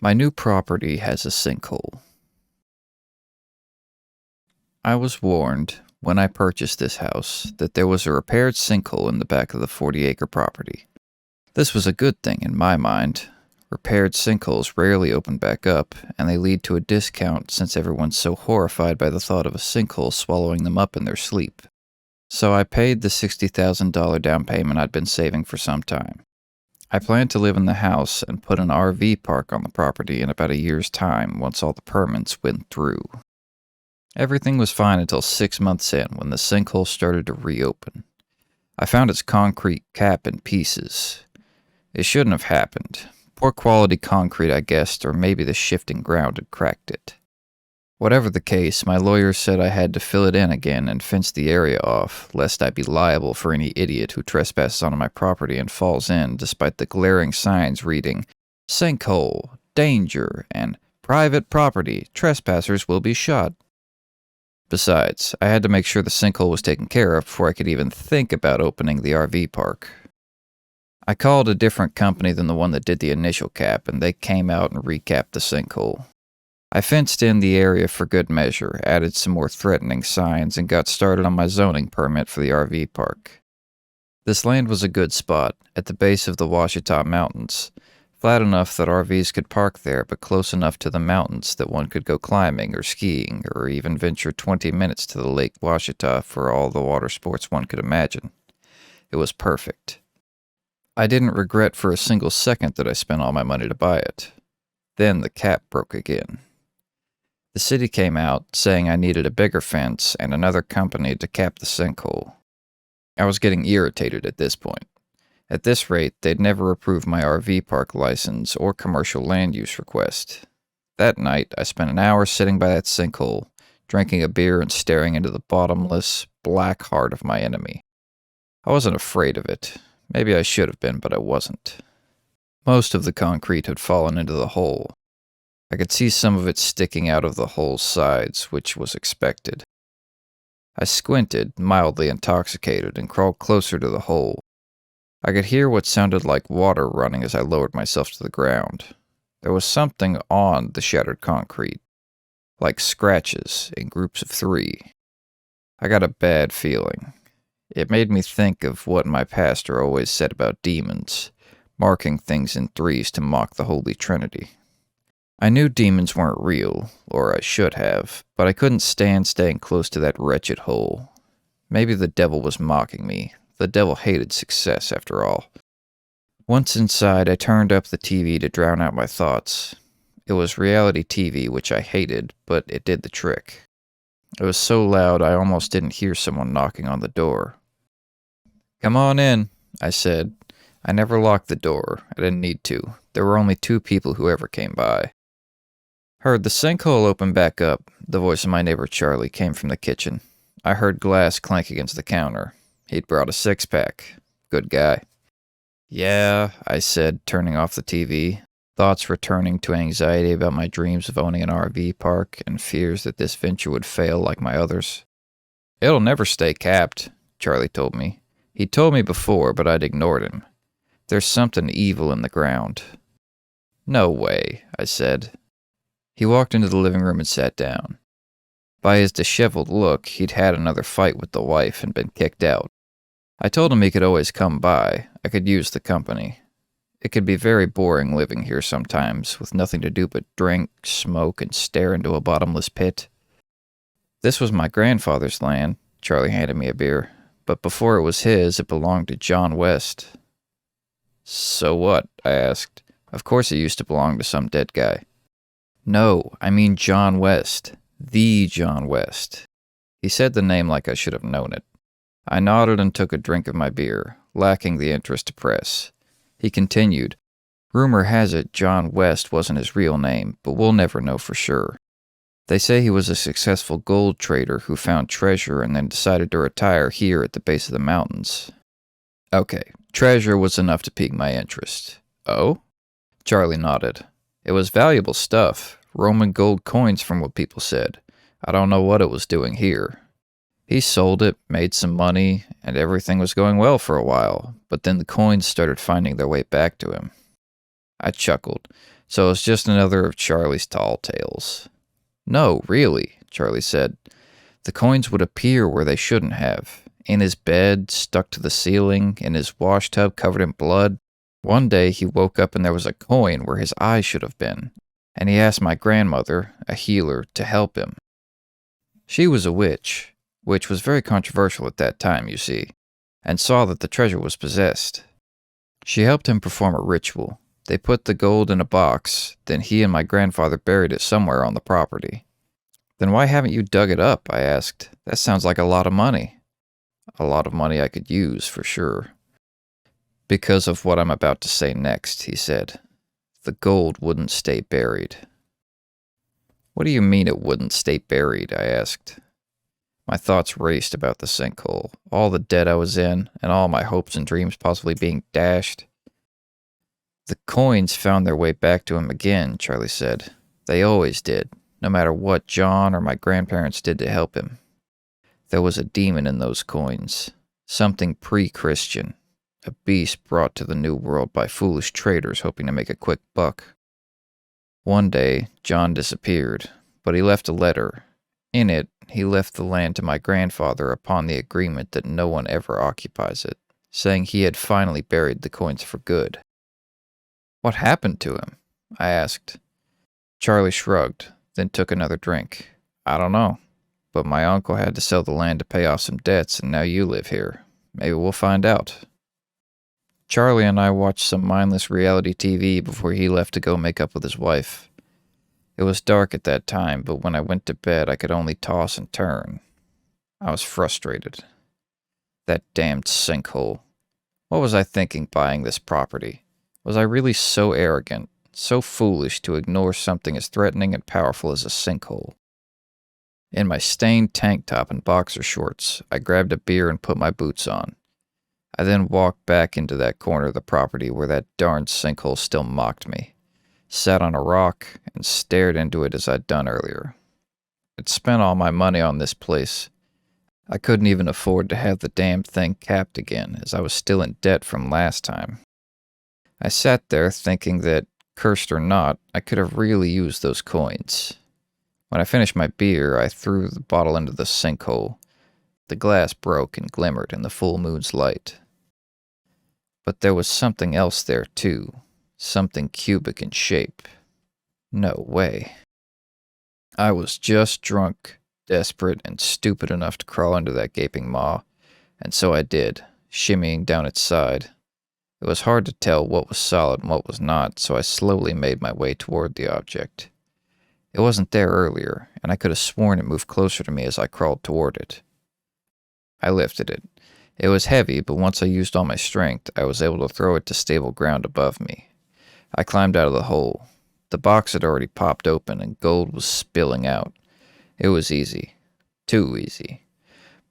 My new property has a sinkhole. I was warned when I purchased this house that there was a repaired sinkhole in the back of the 40-acre property. This was a good thing in my mind. Repaired sinkholes rarely open back up, and they lead to a discount since everyone's so horrified by the thought of a sinkhole swallowing them up in their sleep. So I paid the $60,000 down payment I'd been saving for some time. I planned to live in the house and put an RV park on the property in about a year's time once all the permits went through. Everything was fine until 6 months in when the sinkhole started to reopen. I found its concrete cap in pieces. It shouldn't have happened. Poor quality concrete, I guessed, or maybe the shifting ground had cracked it. Whatever the case, my lawyer said I had to fill it in again and fence the area off, lest I be liable for any idiot who trespasses onto my property and falls in despite the glaring signs reading, "Sinkhole, Danger," and "Private Property, Trespassers will be shot." Besides, I had to make sure the sinkhole was taken care of before I could even think about opening the RV park. I called a different company than the one that did the initial cap, and they came out and recapped the sinkhole. I fenced in the area for good measure, added some more threatening signs, and got started on my zoning permit for the RV park. This land was a good spot, at the base of the Ouachita Mountains, flat enough that RVs could park there, but close enough to the mountains that one could go climbing or skiing, or even venture 20 minutes to the Lake Ouachita for all the water sports one could imagine. It was perfect. I didn't regret for a single second that I spent all my money to buy it. Then the cap broke again. The city came out saying I needed a bigger fence and another company to cap the sinkhole. I was getting irritated at this point. At this rate, they'd never approve my RV park license or commercial land use request. That night, I spent an hour sitting by that sinkhole, drinking a beer and staring into the bottomless, black heart of my enemy. I wasn't afraid of it. Maybe I should have been, but I wasn't. Most of the concrete had fallen into the hole. I could see some of it sticking out of the hole's sides, which was expected. I squinted, mildly intoxicated, and crawled closer to the hole. I could hear what sounded like water running as I lowered myself to the ground. There was something on the shattered concrete, like scratches in groups of 3. I got a bad feeling. It made me think of what my pastor always said about demons, marking things in 3s to mock the Holy Trinity. I knew demons weren't real, or I should have, but I couldn't stand staying close to that wretched hole. Maybe the devil was mocking me. The devil hated success, after all. Once inside, I turned up the TV to drown out my thoughts. It was reality TV, which I hated, but it did the trick. It was so loud I almost didn't hear someone knocking on the door. "Come on in," I said. I never locked the door. I didn't need to. There were only 2 people who ever came by. "Heard the sinkhole open back up," the voice of my neighbor Charlie came from the kitchen. I heard glass clank against the counter. He'd brought a 6-pack. Good guy. "Yeah," I said, turning off the TV, thoughts returning to anxiety about my dreams of owning an RV park and fears that this venture would fail like my others. "It'll never stay capped," Charlie told me. He'd told me before, but I'd ignored him. "There's something evil in the ground." "No way," I said. He walked into the living room and sat down. By his disheveled look, he'd had another fight with the wife and been kicked out. I told him he could always come by. I could use the company. It could be very boring living here sometimes, with nothing to do but drink, smoke, and stare into a bottomless pit. "This was my grandfather's land," Charlie handed me a beer. "But before it was his, it belonged to John West." "So what?" I asked. "Of course it used to belong to some dead guy." "No, I mean John West. The John West." He said the name like I should have known it. I nodded and took a drink of my beer, lacking the interest to press. He continued, "Rumor has it John West wasn't his real name, but we'll never know for sure. They say he was a successful gold trader who found treasure and then decided to retire here at the base of the mountains." Okay, treasure was enough to pique my interest. "Oh?" Charlie nodded. "It was valuable stuff, Roman gold coins from what people said. I don't know what it was doing here. He sold it, made some money, and everything was going well for a while, but then the coins started finding their way back to him." I chuckled. So it's just another of Charlie's tall tales. No, really, Charlie said. The coins would appear where they shouldn't have. In his bed, stuck to the ceiling, in his wash tub covered in blood. One day he woke up and there was a coin where his eye should have been, and he asked my grandmother, a healer, to help him. She was a witch, which was very controversial at that time, you see, and saw that the treasure was possessed. She helped him perform a ritual. They put the gold in a box, then he and my grandfather buried it somewhere on the property. Then why haven't you dug it up? I asked. That sounds like a lot of money. A lot of money I could use, for sure. Because of what I'm about to say next, he said. The gold wouldn't stay buried. What do you mean it wouldn't stay buried? I asked. My thoughts raced about the sinkhole, all the debt I was in, and all my hopes and dreams possibly being dashed. The coins found their way back to him again, Charlie said. They always did, no matter what John or my grandparents did to help him. There was a demon in those coins, something pre-Christian, a beast brought to the New World by foolish traders hoping to make a quick buck. One day, John disappeared, but he left a letter. In it, he left the land to my grandfather upon the agreement that no one ever occupies it, saying he had finally buried the coins for good. What happened to him? I asked. Charlie shrugged, then took another drink. I don't know, but my uncle had to sell the land to pay off some debts, and now you live here. Maybe we'll find out. Charlie and I watched some mindless reality TV before he left to go make up with his wife. It was dark at that time, but when I went to bed, I could only toss and turn. I was frustrated. That damned sinkhole. What was I thinking buying this property? Was I really so arrogant, so foolish to ignore something as threatening and powerful as a sinkhole? In my stained tank top and boxer shorts, I grabbed a beer and put my boots on. I then walked back into that corner of the property where that darned sinkhole still mocked me, sat on a rock, and stared into it as I'd done earlier. I'd spent all my money on this place. I couldn't even afford to have the damn thing capped again, as I was still in debt from last time. I sat there thinking that, cursed or not, I could have really used those coins. When I finished my beer, I threw the bottle into the sinkhole. The glass broke and glimmered in the full moon's light. But there was something else there, too. Something cubic in shape. No way. I was just drunk, desperate, and stupid enough to crawl into that gaping maw, and so I did, shimmying down its side. It was hard to tell what was solid and what was not, so I slowly made my way toward the object. It wasn't there earlier, and I could have sworn it moved closer to me as I crawled toward it. I lifted it. It was heavy, but once I used all my strength, I was able to throw it to stable ground above me. I climbed out of the hole. The box had already popped open, and gold was spilling out. It was easy. Too easy.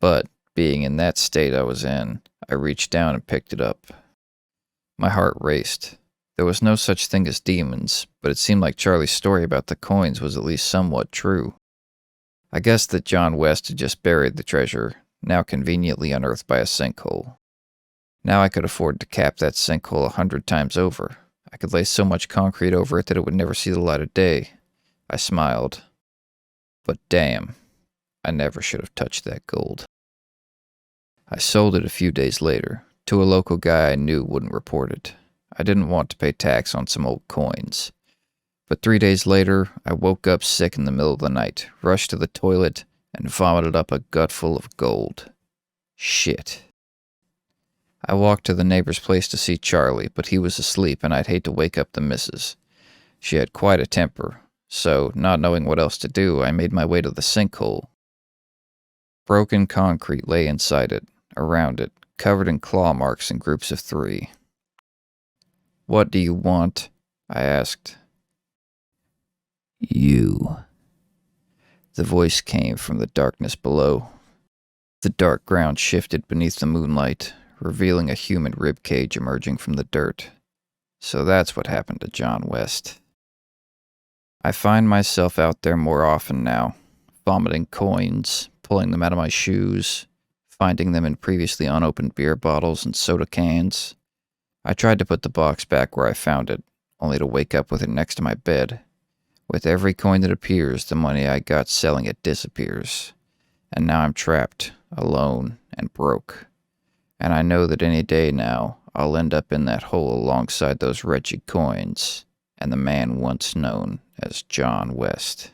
But, being in that state I was in, I reached down and picked it up. My heart raced. There was no such thing as demons, but it seemed like Charlie's story about the coins was at least somewhat true. I guessed that John West had just buried the treasure, now conveniently unearthed by a sinkhole. Now I could afford to cap that sinkhole 100 times over. I could lay so much concrete over it that it would never see the light of day. I smiled. But damn, I never should have touched that gold. I sold it a few days later, to a local guy I knew wouldn't report it. I didn't want to pay tax on some old coins. But 3 days later, I woke up sick in the middle of the night, rushed to the toilet, and vomited up a gutful of gold. Shit. I walked to the neighbor's place to see Charlie, but he was asleep and I'd hate to wake up the missus. She had quite a temper, so, not knowing what else to do, I made my way to the sinkhole. Broken concrete lay inside it, around it, covered in claw marks in groups of 3. "What do you want?" I asked. "You." The voice came from the darkness below. The dark ground shifted beneath the moonlight, revealing a human ribcage emerging from the dirt. So that's what happened to John West. I find myself out there more often now, vomiting coins, pulling them out of my shoes, finding them in previously unopened beer bottles and soda cans. I tried to put the box back where I found it, only to wake up with it next to my bed. With every coin that appears, the money I got selling it disappears. And now I'm trapped, alone, and broke. And I know that any day now, I'll end up in that hole alongside those wretched coins and the man once known as John West.